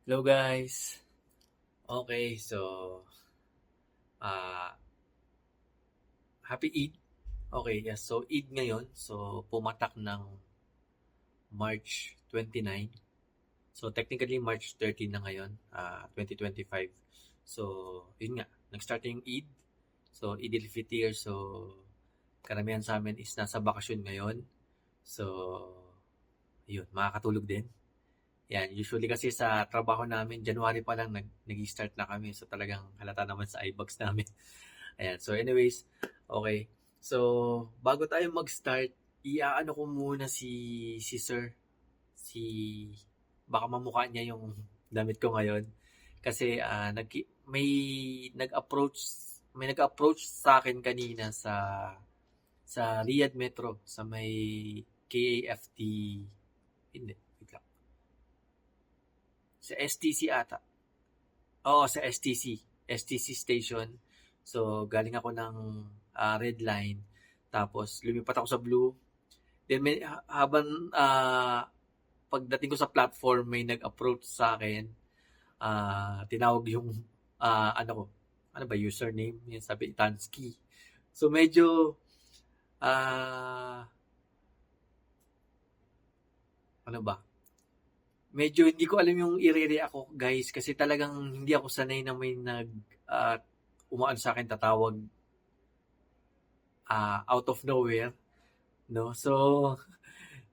Hello guys. Okay, so ah happy Eid. Okay, yes. So Eid ngayon. So pumatak ng March 29. So technically March 13 na ngayon, 2025. So yun nga, nag-start na yung Eid. So Eid al-Fitr. So karamihan sa amin is nasa bakasyon ngayon. So yun, makakatulog din. Yan, usually kasi sa trabaho namin, January pa lang nag-start na kami. So talagang halata naman sa iBox namin. Ayan. So anyways, okay. So bago tayo mag-start, iaano ko muna si Sir. Si baka mamukha niya yung damit ko ngayon kasi may nag-approach may nag-approach sa akin kanina sa Riyadh Metro sa may KAFT, hindi, wait lang. Sa STC ata. Oo, sa STC station. So, galing ako ng red line. Tapos, lumipat ako sa blue. Then, habang pagdating ko sa platform, may nag-approach sa akin. Tinawag yung, ano ko, ano ba, username? Yan, sabi, Tansky. So, medyo, ano ba? Medyo hindi ko alam yung i-react ako, guys, kasi talagang hindi ako sanay na may uh, umaan sa akin tatawag out of nowhere, no? So,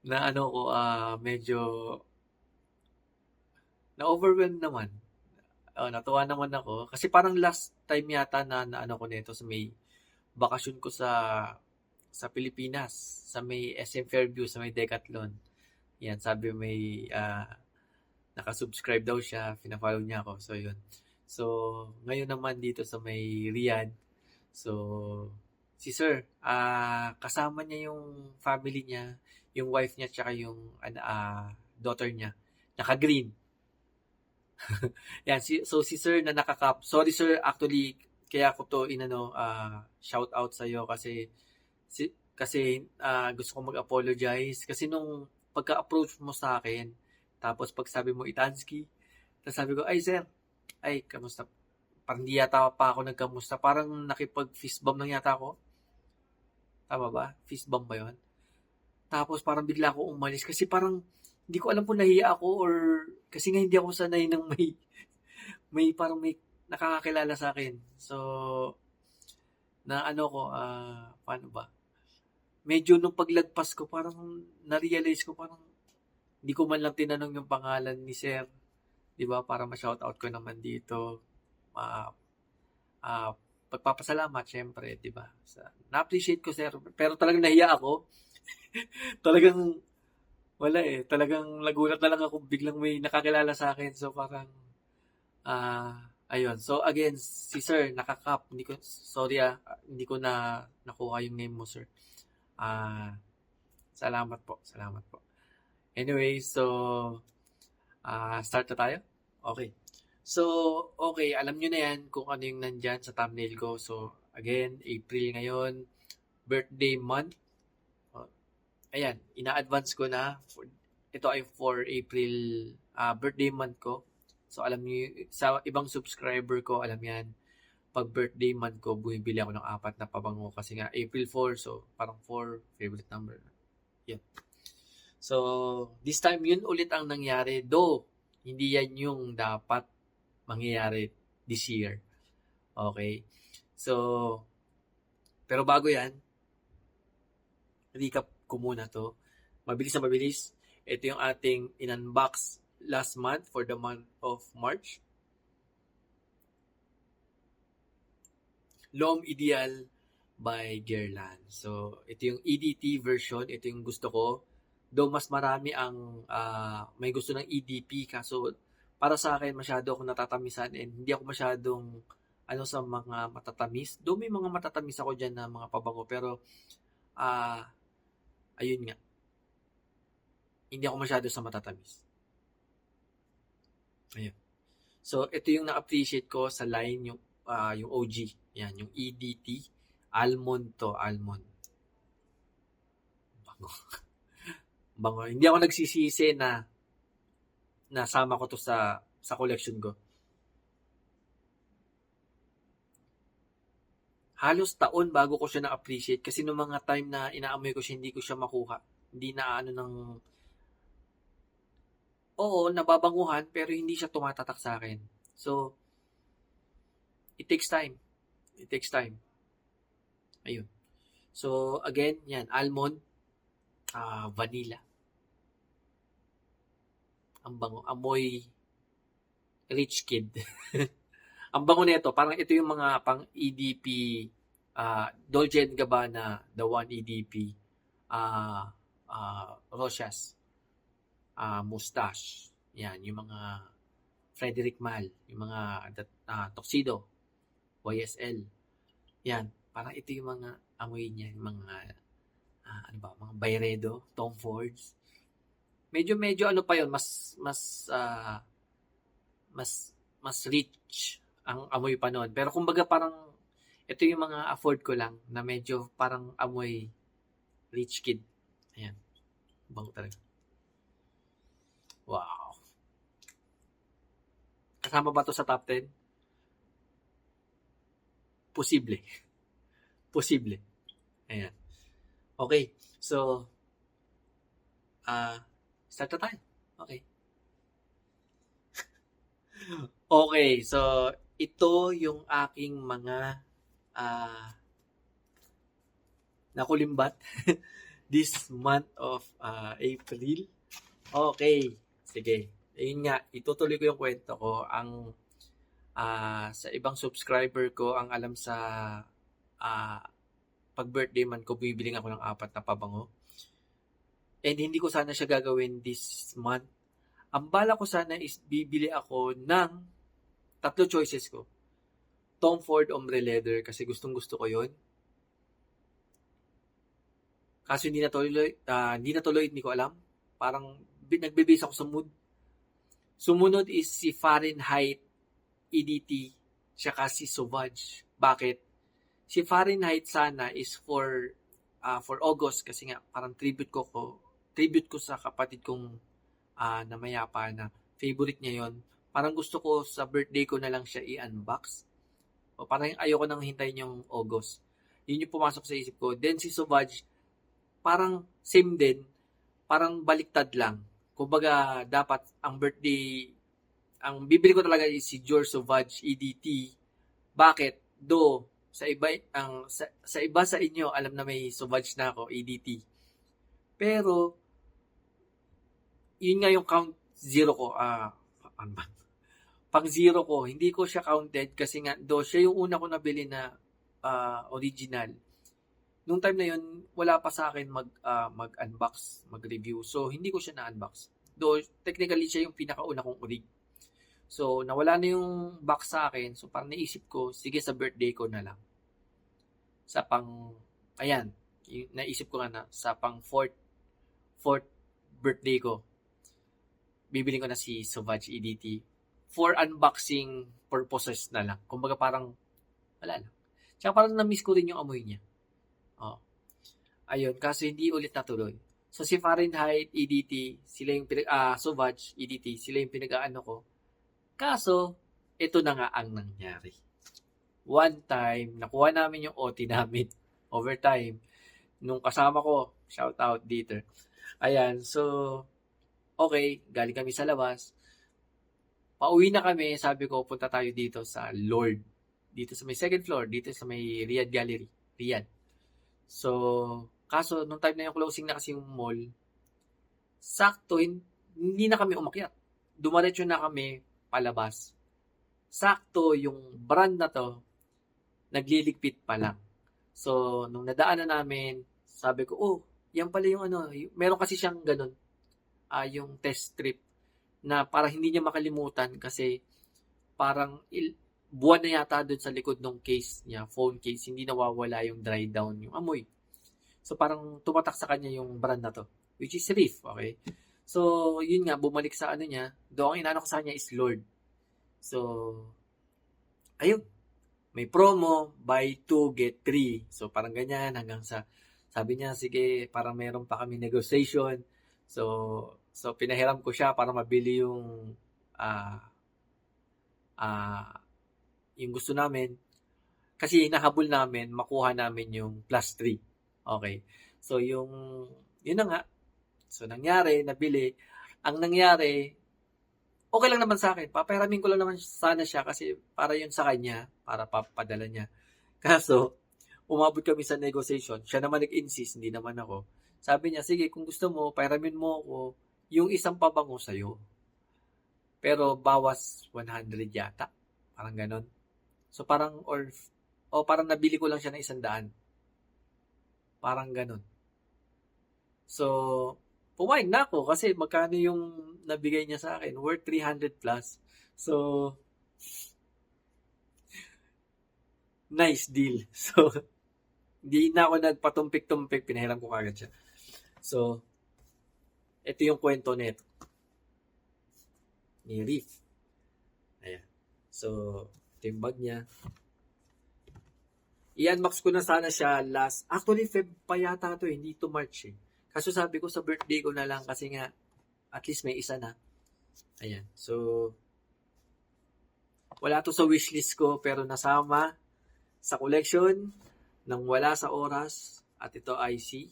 na ano ko, medyo na-overwhelmed naman. Natuwa naman ako. Kasi parang last time yata na ano ko nito sa may bakasyon ko sa Pilipinas, sa may SM Fairview, sa may Decathlon. Yan, sabi may nakasubscribe daw siya, pina-follow niya ako. So, yun. So, ngayon naman dito sa may Riyadh. So, si Sir, kasama niya yung family niya, yung wife niya, tsaka yung daughter niya. Naka-green. Yan, si Sir na nakakap. Sorry Sir, actually, kaya ko to shout out sa iyo kasi gusto ko mag-apologize kasi nung pagka-approach mo sa akin, tapos pag sabi mo Itansky, tapos sabi ko, ay sir, ay kamusta? Parang di yata pa ako nagkamusta. Parang nakipag-fist bump lang yata ako. Tama ba? Fist bump ba yun? Tapos parang bigla ako umalis kasi parang hindi ko alam kung nahiya ako or kasi nga hindi ako sanay ng may parang may nakakakilala sa akin. So, na ano ko, paano ba? Medyo nung paglagpas ko, parang na-realize ko, parang hindi ko man lang tinanong yung pangalan ni Sir. Di ba? Para ma-shoutout ko naman dito. Uh, uh, Pagpapasalamat, syempre, di ba? Na-appreciate ko, Sir. Pero talagang nahiya ako. Talagang wala eh. Talagang nagulat na lang ako. Biglang may nakakilala sa akin. So, parang ayun. So again, si Sir nakakap. Hindi ko sorry hindi ko na nakuha yung name mo, Sir. Salamat po. Salamat po. Anyway, so start na tayo. Okay. So, okay, alam nyo na yan kung ano yung nandyan sa thumbnail ko. So, again, April ngayon, birthday month. Ayan, ina-advance ko na. Ito ay for April birthday month ko. So, alam niyo, sa ibang subscriber ko, alam yan, pag birthday month ko, bumibili ako ng 4 na pabango kasi nga April 4, so parang 4, favorite number. Yan. So, this time yun ulit ang nangyari. Though, hindi yan yung dapat mangyayari this year. Okay? So, pero bago yan, recap ko muna to. Mabilis na mabilis. Ito yung ating in-unbox last month for the month of March. Lom Ideal by Guerlain. So, ito yung EDT version. Ito yung gusto ko. Though mas marami ang may gusto ng EDP. Kaso, para sa akin, masyado ako natatamisan and hindi ako masyadong sa mga matatamis. Though may mga matatamis ako dyan na mga pabango. Pero, ayun nga. Hindi ako masyado sa matatamis. Ayun. So, ito yung na-appreciate ko sa line, yung OG. Yan, yung EDT. Almond to, almond. Bango. Bango. Hindi ako nagsisisi na nasama ko to sa sa collection ko. Halos taon bago ko siya na-appreciate kasi nung mga time na inaamoy ko siya, hindi ko siya makuha. Hindi na ano ng... Oo, nababanguhan pero hindi siya tumatatak sa akin. So, it takes time. It takes time. Ayun. So, again, yan. Almond, vanilla. Ang bango. Amoy rich kid. Ang bango nito, parang ito yung mga pang EDP, Dolce & Gabbana, The One EDP, Rochas, Mustache. Yan, yung mga Frederic Malle, yung mga Tuxedo, YSL. Yan, parang ito yung mga amoy niya, yung mga mga Byredo, Tom Fords. Medyo ano pa yon, mas rich ang amoy pa noon. Pero kumbaga parang ito yung mga afford ko lang na medyo parang amoy rich kid. Ayan. Bango talaga. Wow. Kasama ba to sa top 10? Posible. Posible. Ayan. Okay. So, start na tayo. Okay. Okay. So, ito yung aking mga nakulimbat this month of April. Okay. Sige. Ayun nga, itutuloy ko yung kwento ko. Ang sa ibang subscriber ko, ang alam sa pag-birthday man ko, bibiling ako ng 4 na pabango. And hindi ko sana siya gagawin this month. Ang bala ko sana is bibili ako ng 3 choices ko. Tom Ford Ombre Leather kasi gustong gusto ko yon. Kaso hindi natuloy, hindi ko alam. Parang nagbe-base ako sa mood. Sumunod is si Fahrenheit EDT, tsaka si Sauvage. Bakit? Si Fahrenheit sana is for August kasi nga parang tribute ko sa kapatid kong namayapa na favorite niya yon. Parang gusto ko sa birthday ko na lang siya i-unbox. O parang ayoko nang hintayin yung August. Yun yung pumasok sa isip ko. Then si Sauvage, parang same din. Parang baliktad lang. Kumbaga, dapat ang birthday, ang bibili ko talaga is si George Sauvage EDT. Bakit? Sa iba sa inyo, alam na may Sauvage na ako, EDT. Pero, yun nga yung count zero ko. Pang zero ko, hindi ko siya counted kasi nga, siya yung una ko nabili na original. Nung time na yun, wala pa sa akin mag-unbox, mag-review. So, hindi ko siya na-unbox. Technically, siya yung pinakauna kong orig. So, nawala na yung box sa akin. So, parang naisip ko, sige sa birthday ko na lang. Naisip ko nga na, sa pang fourth birthday ko, bibili ko na si Sauvage EDT. For unboxing purposes na lang. Kumbaga parang, wala lang. Tsaka parang na-miss ko rin yung amoy niya. Ayun, kasi hindi ulit natuloy. So, si Fahrenheit EDT, sila yung Sauvage EDT, sila yung pinag-aano ko. Kaso, ito na nga ang nangyari. One time, nakuha namin yung OT namin. Overtime. Nung kasama ko, shout out dito. Ayan, so, okay, galing kami sa labas. Pauwi na kami, sabi ko, punta tayo dito sa Lord. Dito sa may second floor, dito sa may Riyadh Gallery. Riyadh. So, kaso, nung time na yung closing na kasi yung mall, sakto, hindi na kami umakyat. Dumaretso na kami palabas. Sakto, yung brand na to, nagliligpit pa lang. So, nung nadaanan namin, sabi ko, yan pala yung meron kasi siyang ganun, yung test strip, na para hindi niya makalimutan kasi parang buwan na yata doon sa likod ng case niya, phone case, hindi nawawala yung dry down, yung amoy. So, parang tumatak sa kanya yung brand na to, which is Reef, okay? So, yun nga, bumalik sa niya, doon ang inano ko sa kanya is Lord. So, ayun, may promo, buy 2, get 3. So, parang ganyan, hanggang sa, sabi niya, sige, parang meron pa kami negotiation. So pinahiram ko siya para mabili yung yung gusto namin, kasi hinahabol namin, makuha namin yung plus 3. Okay. So, yun na nga. So, nangyari, nabili. Ang nangyari, okay lang naman sa akin. Papahiramin ko lang naman sana siya kasi para yun sa kanya, para papadala niya. Kaso, umabot kami sa negotiation. Siya naman nag-insist, hindi naman ako. Sabi niya, sige, kung gusto mo, pahiramin mo ako yung isang pabango sa'yo. Pero bawas 100 yata. Parang ganon. So parang, parang nabili ko lang siya ng 100. Parang ganon. So, pumayag na ako kasi magkano yung nabigay niya sa akin? Worth 300 plus. So, nice deal. So, hindi na ako nagpatumpik-tumpik, pinahiram ko kagad siya. So, ito yung kwento nito. Ni Reef. Ayan. So, ito yung bag niya. I-unbox ko na sana siya actually Feb pa yata to, hindi to March eh. Kaso sabi ko sa birthday ko na lang kasi nga, at least may isa na. Ayan. So, wala to sa wishlist ko pero nasama sa collection nang wala sa oras. At ito IC.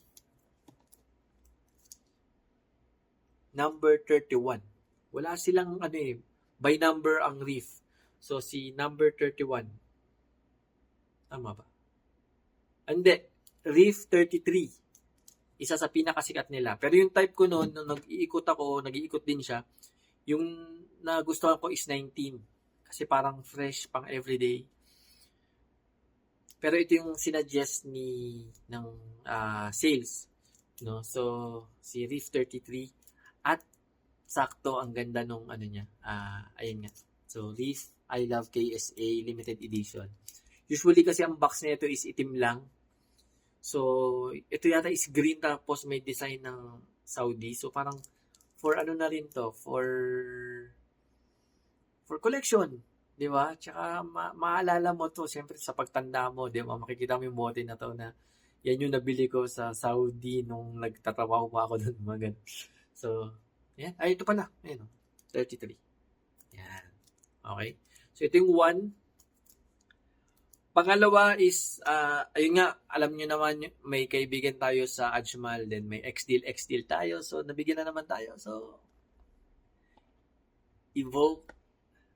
Number 31. Wala silang by number ang Reef. So, si number 31. Tama ba? Hindi. Reef 33. Isa sa pinakasikat nila. Pero yung type ko noon, nung nag-iikot din siya, yung nagustuhan ko is 19. Kasi parang fresh, pang everyday. Pero ito yung sinuggest ng sales. No? So, si Reef 33. At sakto ang ganda nung niya. Ayun nga. So, Reef I Love KSA Limited Edition. Usually kasi ang box nito is itim lang. So, ito yata is green tapos may design ng Saudi. So, parang for na rin to? For collection. Di ba? Tsaka maalala mo to siyempre sa pagtanda mo. Di ba? Makikita mo yung bote na to na yan yung nabili ko sa Saudi nung nagtatrabaho pa ako doon. Mga ganun. So, yan. Ay, ito pala. Ayan, 33. Yan. Okay. So, ito yung 1. Pangalawa is, ayun nga, alam nyo naman, may kaibigan tayo sa Ajmal, then may X-Deal tayo. So, nabigyan na naman tayo. So,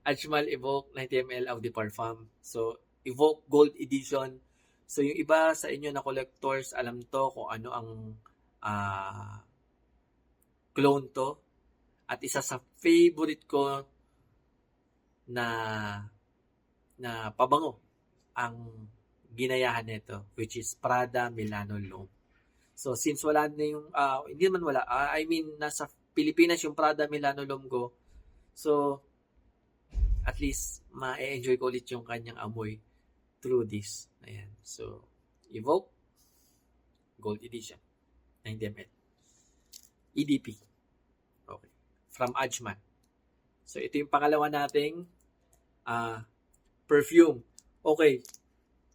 Ajmal Evoque 90ml Eau de Parfum. So, Evoque Gold Edition. So, yung iba sa inyo na collectors, alam to kung ano ang clone to. At isa sa favorite ko na pabango ang ginayahan nito, which is Prada Milano L'Homme. So, since wala na yung, hindi naman wala, nasa Pilipinas yung Prada Milano L'Homme ko. So, at least, ma-enjoy ko ulit yung kanyang amoy through this. Ayan. So, Evoque Gold Edition 90ml EDP. Okay. From Ajman. So, ito yung pangalawa nating perfume. Okay.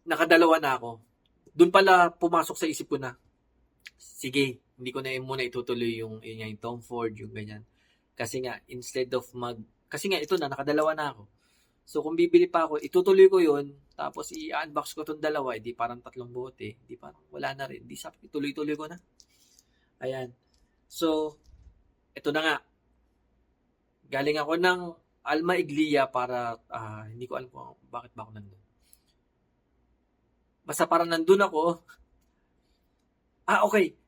Nakadalawa na ako. Doon pala pumasok sa isip ko na, sige, hindi ko na muna itutuloy yung Tom Ford, yung ganyan. Kasi nga, kasi nga ito na, nakadalawa na ako. So, kung bibili pa ako, itutuloy ko yun, tapos i-unbox ko itong dalawa, di parang 3 bote, di parang wala na rin. Di sabi, tuloy-tuloy ko na. Ayan. So, ito na nga. Galing ako ng Alma Iglia para, hindi ko alam kung bakit ba ako nandun. Basta parang nandun ako. Okay.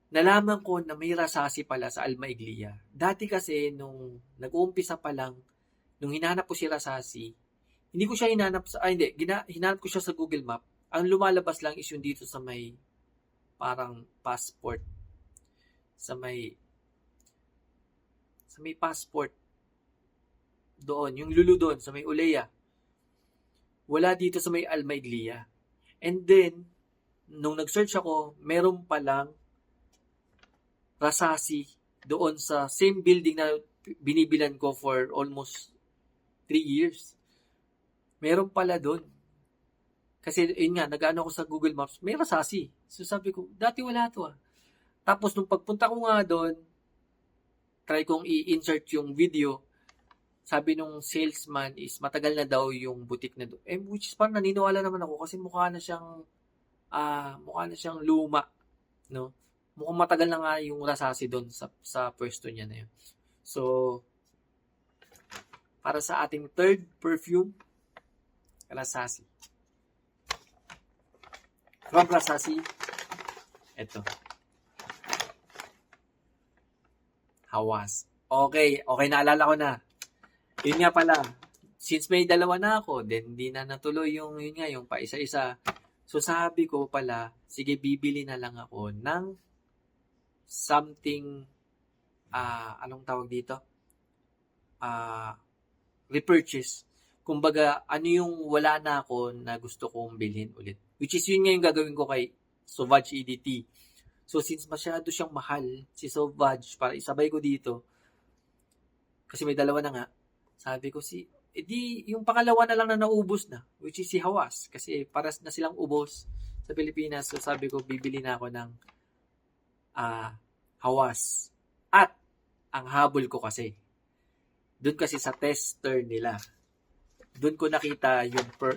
Nalaman ko na may Rasasi pala sa Alma Iglia. Dati kasi, nung nag-uumpisa pa lang, nung hinanap ko si Rasasi, hindi ko siya hinanap hinanap ko siya sa Google Map. Ang lumalabas lang is yung dito sa may parang passport. Sa may passport. Doon, yung Lulu doon, sa may Uleya. Wala dito sa may Alma Iglia. And then, nung nag-search ako, meron palang Rasasi doon sa same building na binibilan ko for almost 3 years. Meron pala doon. Kasi, yun nga, nag-ano ako sa Google Maps, may Rasasi. So, sabi ko, dati wala to . Tapos, nung pagpunta ko nga doon, try kong i-insert yung video. sabi nung salesman is matagal na daw yung butik na doon. Which is parang naniniwala naman ako kasi mukha na siyang luma, no? Mukhang matagal na nga yung Rasasi doon sa pwesto niya na yun. So, para sa ating third perfume, Rasasi. From Rasasi, ito. Hawas. Okay, naalala ko na. Yun nga pala, since may dalawa na ako, then hindi na natuloy yung pa isa-isa. So sabi ko pala, sige bibili na lang ako ng something, anong tawag dito? Repurchase. Kumbaga, ano yung wala na ako na gusto kong bilhin ulit. Which is yun nga yung gagawin ko kay Sauvage EDT. So since masyado siyang mahal, si Sauvage, para isabay ko dito, kasi may dalawa na nga, sabi ko yung pangalawa na lang na naubos na, which is si Hawas. Kasi paras na silang ubos sa Pilipinas. So sabi ko, bibili na ako ng Hawas. At, ang habol ko kasi, doon kasi sa tester nila, doon ko nakita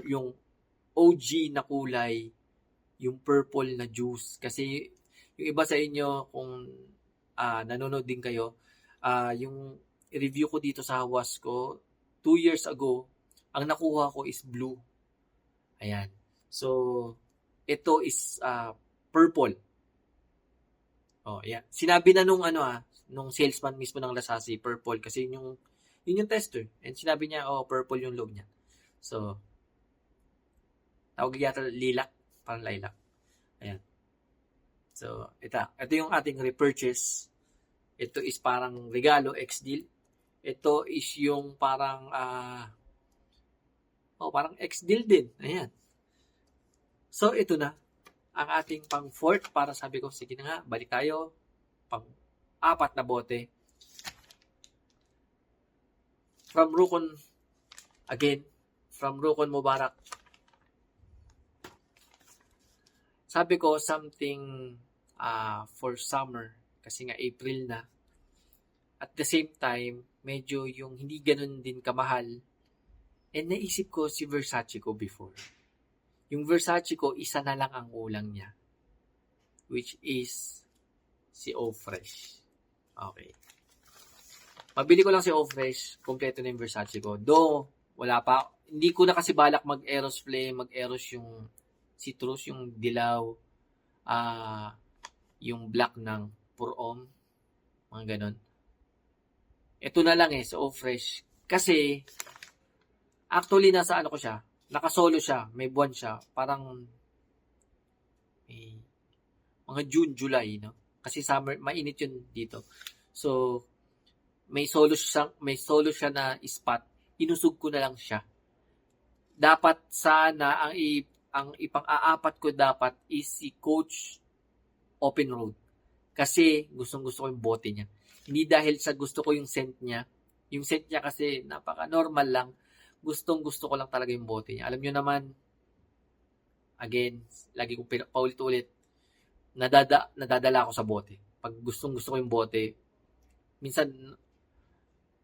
yung OG na kulay, yung purple na juice. Kasi yung iba sa inyo, kung nanonood din kayo, yung review ko dito sa Hawas ko, 2 years ago, ang nakuha ko is blue. Ayan. So, ito is purple. Oh, yeah. Sinabi na nung salesman mismo ng Lasasi, purple, kasi yun yung tester. And sinabi niya, purple yung loob niya. So, tawag yata lilac, parang lilac. Ayan. So, ito yung ating repurchase. Ito is parang regalo, ex-deal. Ito is yung parang parang ex-deal din. Ayan. So, ito na ang ating pang fourth para sabi ko, sige na nga, balik tayo. Pang 4 na bote. From Rukon Mubarak. Sabi ko, something for summer. Kasi nga April na. At the same time, medyo yung hindi ganun din kamahal. And naisip ko si Versace ko before. Yung Versace ko, isa na lang ang ulang niya. Which is si Eau Fresh. Okay. Pabili ko lang si Eau Fresh. Kompleto na yung Versace ko. Though, wala pa. Hindi ko na kasi balak mag-Eros Flame, mag-Eros yung citrus, yung dilaw, yung black ng Purom. Mga ganon. Ito na lang sa Eau Fresh. Kasi, actually, nasa ko siya. Nakasolo siya. May buwan siya. Parang, mga June, July, no? Kasi summer, mainit yun dito. So, may solo siya na spot. Inusog ko na lang siya. Dapat sana, ang ipang-aapat ko dapat is si Coach Open Road. Kasi, gustong-gusto ko yung bote niya. Hindi dahil sa gusto ko yung scent niya. Yung scent niya kasi napaka-normal lang. Gustong-gusto ko lang talaga yung bote niya. Alam nyo naman, again, lagi kong paulit-ulit, nadadala ako sa bote. Pag gustong-gusto ko yung bote, minsan,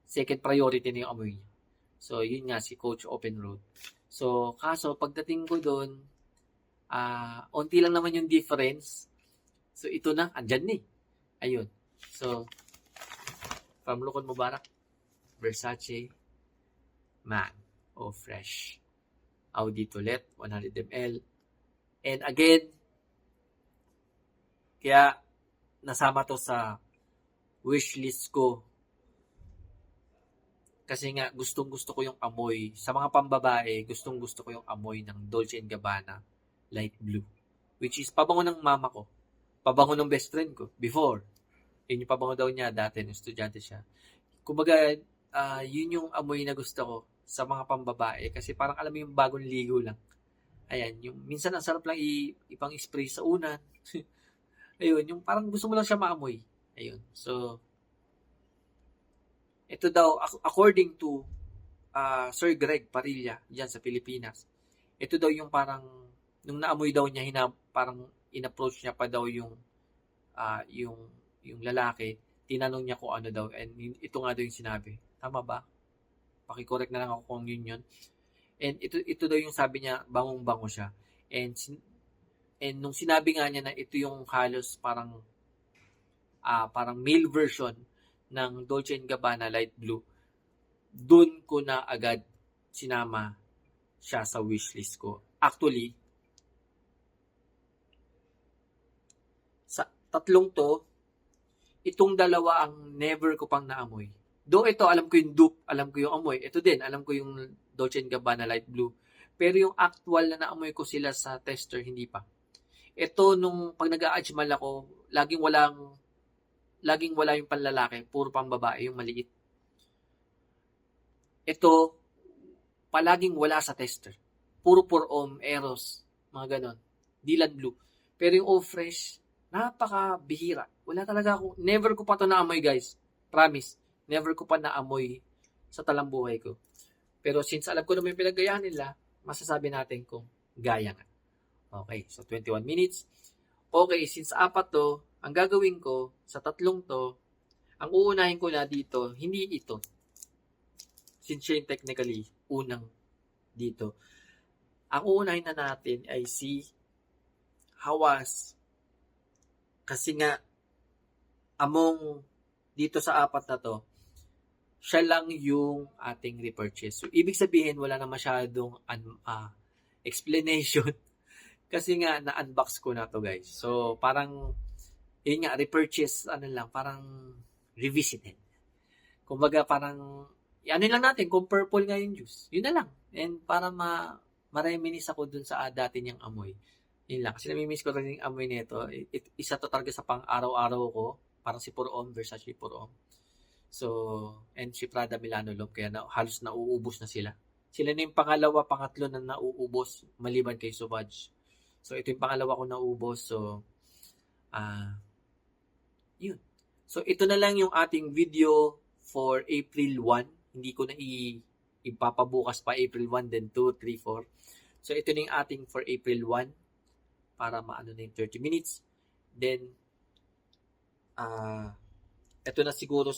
second priority na yung amoy niya. So, yun nga, si Coach Open Road. So, kaso, pagdating ko doon, onti lang naman yung difference. So, ito na, andyan Ayun. So, from Rukon Mubarak, Versace, Man, Eau Fresh, Audi Toilette, 100 ml. And again, kaya nasama to sa wishlist ko. Kasi nga, gustong-gusto ko yung amoy. Sa mga pambabae, gustong-gusto ko yung amoy ng Dolce & Gabbana Light Blue. Which is pabango ng mama ko. Pabango ng best friend ko. Before. Yun yung pabango daw niya dati nung estudyante siya. Kumbaga, yun yung amoy na gusto ko sa mga pambabae. Kasi parang alam mo yung bagong ligo lang. Ayan, yung minsan ang sarap lang ipang spray sa unan. Ayun, yung parang gusto mo lang siya maamoy. Ayun. So, ito daw, according to Sir Greg Parilla, dyan sa Pilipinas, ito daw yung parang, nung naamoy daw niya, parang in-approach niya pa daw yung lalaki, tinanong niya kung ano daw, and ito nga daw yung sinabi. Tama ba? Paki-correct na lang ako kung yun. And ito daw yung sabi niya, bangong-bango siya. And nung sinabi nga niya na ito yung halos parang male version ng Dolce & Gabbana Light Blue, dun ko na agad sinama siya sa wishlist ko. Actually, sa tatlong to, itong dalawa ang never ko pang naamoy. Though ito, alam ko yung dupe, alam ko yung amoy. Ito din, alam ko yung Dolce & Gabbana Light Blue. Pero yung actual na naamoy ko sila sa tester, hindi pa. Ito, nung pag nag-a-ajmal ako, laging wala yung panlalaki, puro pang babae, yung maliit. Ito, palaging wala sa tester. Puro Pour-Homme, Eros, mga ganon. Dylan Blue. Pero yung Eau Fresh, napaka-bihira. Wala talaga ako. Never ko pa to naamoy, guys. Promise. Never ko pa naamoy sa talang buhay ko. Pero since alam ko naman yung pinagayahan nila, masasabi natin kung gaya nga. Okay, so 21 minutes. Okay, since apat to, ang gagawin ko sa tatlong to, ang uunahin ko na dito, hindi ito. Since siya yung technically unang dito. Ang uunahin na natin ay si Hawas. Kasi nga, among dito sa apat na to, siya lang yung ating repurchase. So, ibig sabihin, wala na masyadong explanation. Kasi nga, na-unbox ko na to, guys. So, parang, yun nga, repurchase, parang revisited. Kumbaga, parang, ano lang natin, kung purple nga yung juice. Yun na lang. And para ma-reminis ako dun sa dati niyang amoy. Yun lang. Kasi namimiss ko rin yung amoy nito. Isa to talaga sa pang-araw-araw ko. Parang si Pour-Homme, Versace Pour-Homme. So, and si Prada Milano Love. Kaya halos nauubos na sila. Sila na yung pangalawa, pangatlo na nauubos maliban kay Sauvage. So, ito yung pangalawa ko nauubos. So, yun. So, ito na lang yung ating video for April 1. Hindi ko na ipapabukas pa April 1, then 2, 3, 4. So, ito na yung ating for April 1 para maano na yung 30 minutes. Then, ito na siguro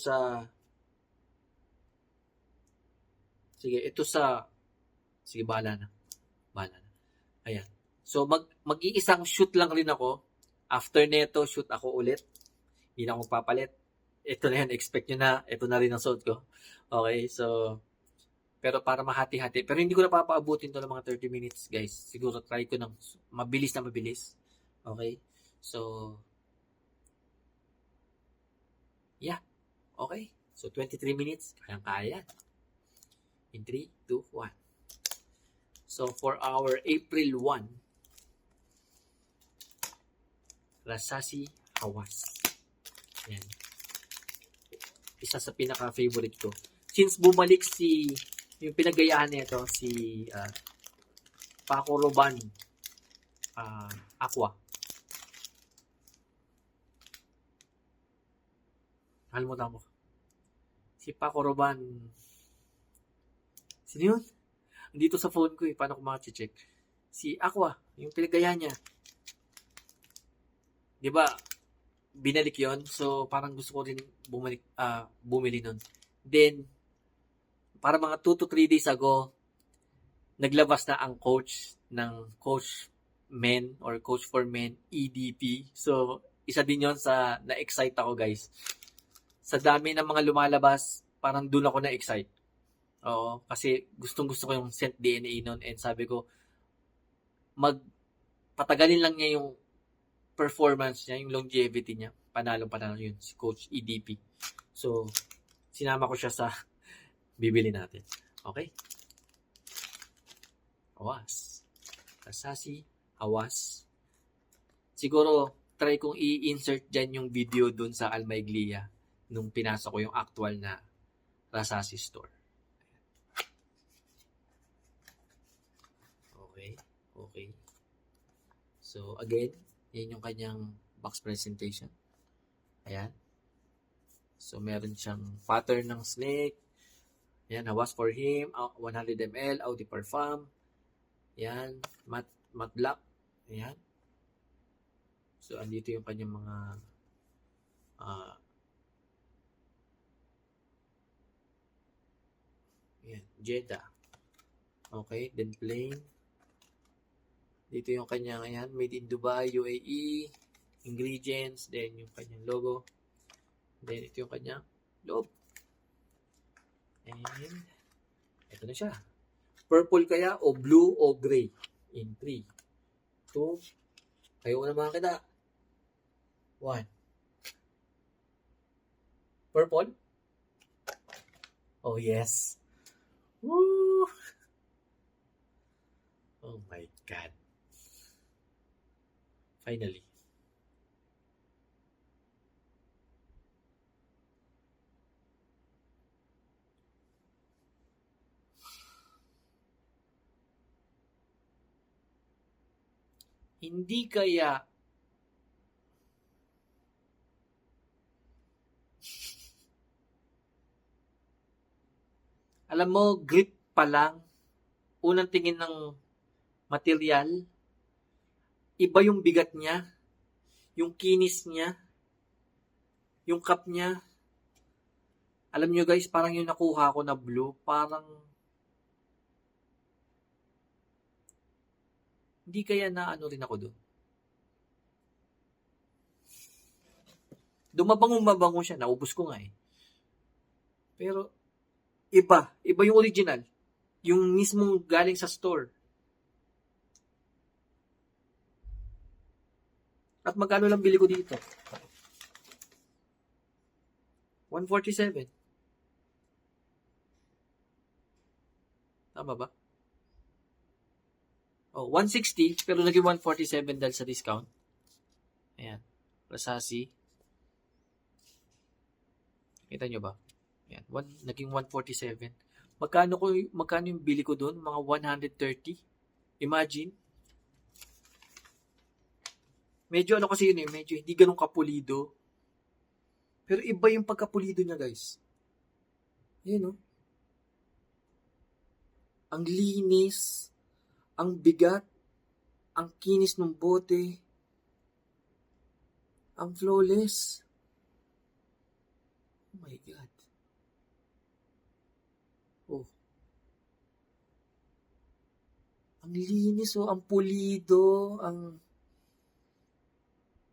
sige, bahala na. Ayan. So, mag-iisang shoot lang rin ako. After neto, shoot ako ulit. Hindi na ako magpapalit. Ito na yan, expect nyo na. Ito na rin ang suot ko. Okay, so, pero para mahati-hati. Pero hindi ko na papaabutin to ng mga 30 minutes, guys. Siguro try ko ng mabilis. Okay, so, yeah. Okay, so 23 minutes. Kayang-kaya. In 3, 2, 1. So, for our April 1, Rasasi Hawas. Yan. Isa sa pinaka-favorite ko. Since bumalik yung pinagayahan nito, si Paco Rabanne Aqua. Nakalimutan mo. Si Paco Rabanne. Sino yun? Dito sa phone ko paano ko maka-check? Si Aqua, yung pinagayahan niya. Diba, binalik yon. So, parang gusto ko rin bumili nun. Then, para mga 2 to 3 days ago, naglabas na ang coach ng Coach Men or Coach for Men, EDP. So, isa din yon sa na-excite ako, guys. Sa dami ng mga lumalabas, parang doon ako na-excite. Oo, kasi gustong-gusto ko yung scent DNA nun. And sabi ko, patagalin lang niya yung performance niya, yung longevity niya. Panalo yun, si Coach EDP. So, sinama ko siya sa bibili natin. Okay? Hawas. Rasasi, Hawas. Siguro, try kong i-insert dyan yung video dun sa Almaiglia nung pinasok ko yung actual na Rasasi store. Okay. So, again, yan yung kanyang box presentation. Ayan. So, meron siyang pattern ng snake. Ayan, Hawas for him. 100 ml, Eau de Parfum. Ayan, matte black. Ayan. So, andito yung kanyang mga ayan. Jeddah. Okay, then plain. Dito yung kanyang, ayan, made in Dubai, UAE, ingredients, then yung kanyang logo. Then ito yung kanyang loob. And ito na siya. Purple kaya o blue o gray? In 3, 2, kayo na mga kita. 1. Purple? Oh, yes. Woo! Oh my God. Finally. Hindi kaya alam mo, grip pa lang, unang tingin ng material, iba yung bigat niya, yung kinis niya, yung cup niya. Alam nyo guys, parang yung nakuha ko na blue, parang hindi kaya na ano rin ako doon. Mabango siya, naubos ko nga eh. Pero iba yung original, yung mismong galing sa store. At magkano lang bili ko dito? 147. Tama ba? Oh, 160 pero naging 147 dahil sa discount. Ayan. Rasasi. Kita nyo ba? Ayan. Naging 147. Magkano yung bili ko doon? Mga 130. Imagine. Medyo ano kasi yun eh. Medyo hindi ganun kapulido. Pero iba yung pagkapulido niya guys. Ayan oh. Ang linis. Ang bigat. Ang kinis ng bote. Ang flawless. Oh my God. Oh. Ang linis oh. Ang pulido.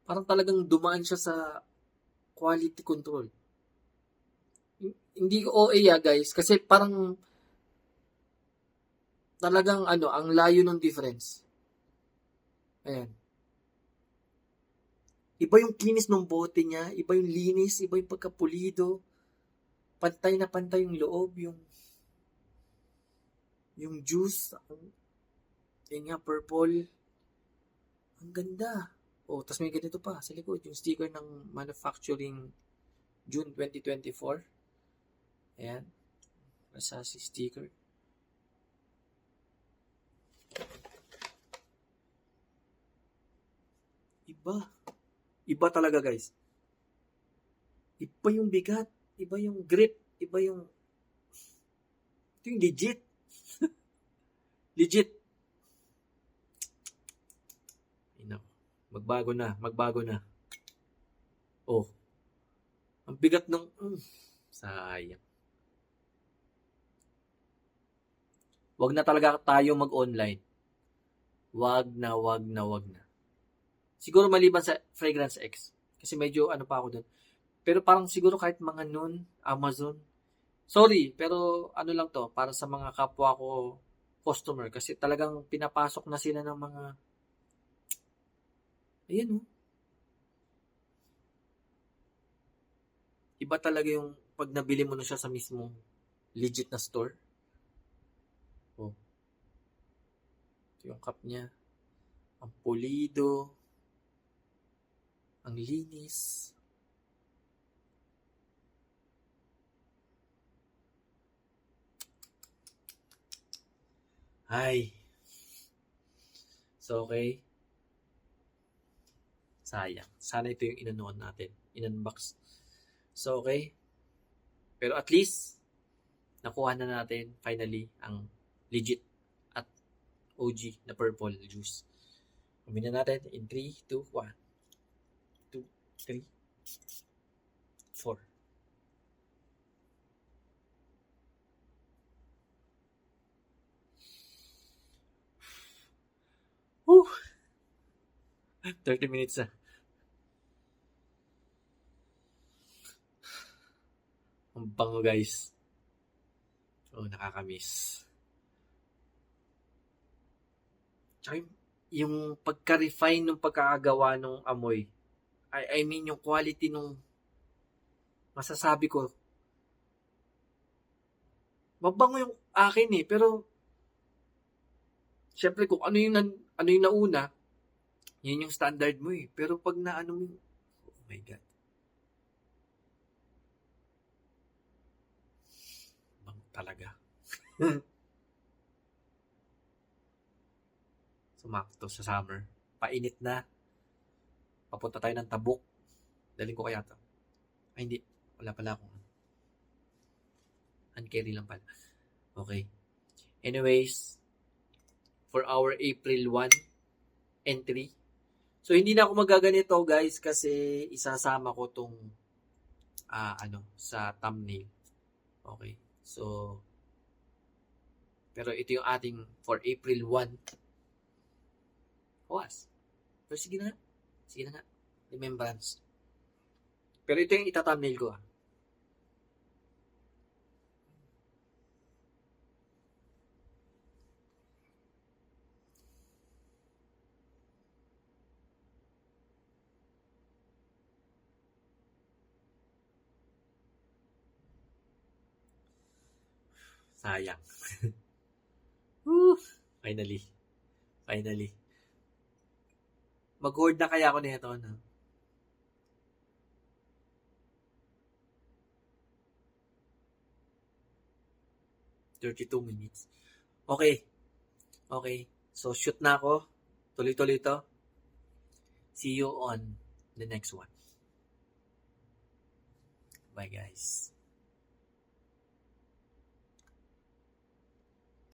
Parang talagang dumaan siya sa quality control. Hindi ko OA guys. Kasi parang talagang ang layo ng difference. Ayan. Iba yung kinis ng bote niya, iba yung linis, iba yung pagkapulido. Pantay na pantay yung loob, yung juice. Yan nga, purple. Ang ganda. Oh, tas may ganito pa sa likod, yung sticker ng manufacturing June 2024. Ayan. Rasasi sticker. Iba talaga guys. Iba yung bigat, iba yung grip, iba yung ito yung legit. Legit. Magbago na. Oh. Ang bigat ng sayang. Wag na talaga tayo mag-online. Wag na. Siguro maliban sa Fragrance X. Kasi medyo pa ako dun. Pero parang siguro kahit mga Noon, Amazon. Sorry, pero lang to, para sa mga kapwa ko customer. Kasi talagang pinapasok na sila ng mga ayan oh. Iba talaga yung pag nabili mo na siya sa mismong legit na store. Oh. Ito yung cup niya. Ang pulido. Ang linis. Ay. So, okay. Sayang. Sana ito yung inanuan natin. In-unbox. So, okay. Pero at least, nakuha na natin finally ang legit at OG na purple juice. Umin na natin in 3, 2, 1. 2, 3, 4. 30 minutes na. Ang bango, guys. Oh, nakakamiss. Tsaka yung pagka-refine ng pagkakagawa ng amoy. I mean, yung quality nung masasabi ko. Mabango yung akin eh, pero syempre kung ano yung nauna, yun yung standard mo eh. Pero pag naano mo, oh my God. Bango talaga. Sumakto sa summer. Painit na. Papunta tayo ng Tabuk. Daling ko kaya to. Ay, hindi. Wala pala akong uncarry lang pala. Okay. Anyways, for our April 1 entry. So, hindi na ako magaganito, guys, kasi isasama ko tong sa thumbnail. Okay. So, pero ito yung ating for April 1. Was. Pero sige na nga. Sige na nga. Remembrance. Pero ito yung ita-thumbnail ko. Sayang. Finally. Finally. Mag-hoard na kaya ako nito, no? $32. Okay. Okay. So, shoot na ako. Tuloy-tuloy to. See you on the next one. Bye, guys.